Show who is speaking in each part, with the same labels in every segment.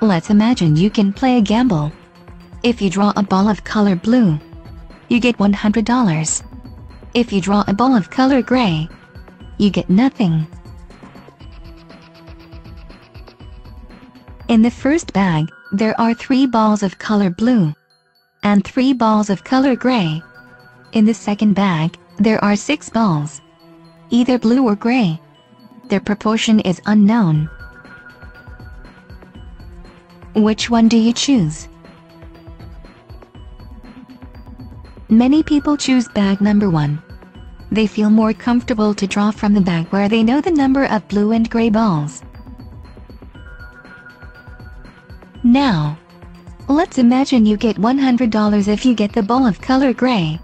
Speaker 1: Let's imagine you can play a gamble. If you draw a ball of color blue, you get $100. If you draw a ball of color gray, you get nothing. In the first bag, there are 3 balls of color blue and 3 balls of color gray. In the second bag, there are 6 balls, either blue or gray. Their proportion is unknown. Which one do you choose? Many people choose bag number 1. They feel more comfortable to draw from the bag where they know the number of blue and gray balls. Now, let's imagine you get $100 if you get the ball of color gray,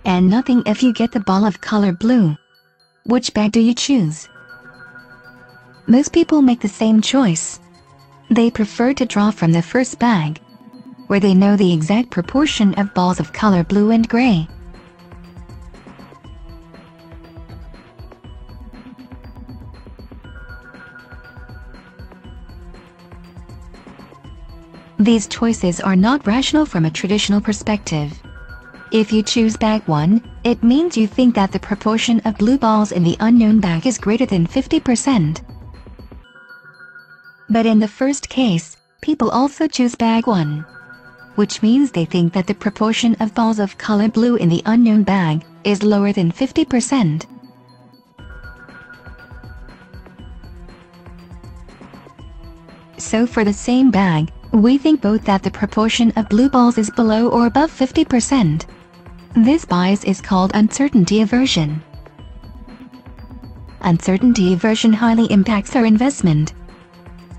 Speaker 1: and nothing if you get the ball of color blue. Which bag do you choose? Most people make the same choice. They prefer to draw from the first bag, where they know the exact proportion of balls of color blue and gray. These choices are not rational from a traditional perspective. If you choose bag 1, it means you think that the proportion of blue balls in the unknown bag is greater than 50%. But in the first case, people also choose bag 1, which means they think that the proportion of balls of color blue in the unknown bag is lower than 50%. So for the same bag, we think both that the proportion of blue balls is below or above 50%. This bias is called uncertainty aversion. Uncertainty aversion highly impacts our investment.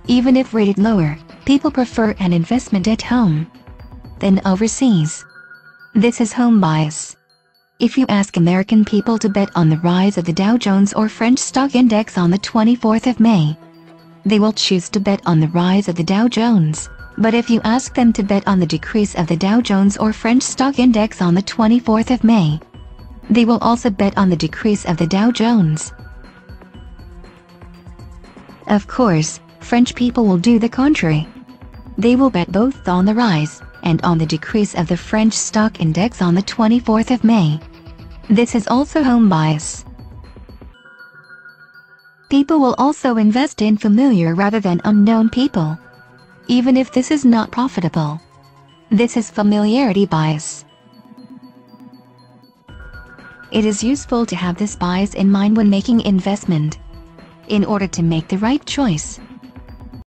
Speaker 1: Even if rated lower, people prefer an investment at home than overseas. This is home bias. If you ask American people to bet on the rise of the Dow Jones or French stock index on the 24th of May, they will choose to bet on the rise of the Dow Jones. But if you ask them to bet on the decrease of the Dow Jones or French stock index on the 24th of May, they will also bet on the decrease of the Dow Jones. Of course, French people will do the contrary. They will bet both on the rise and on the decrease of the French stock index on the 24th of May. This is also home bias. People will also invest in familiar rather than unknown people, even if this is not profitable. This is familiarity bias. It is useful to have this bias in mind when making investment, in order to make the right choice.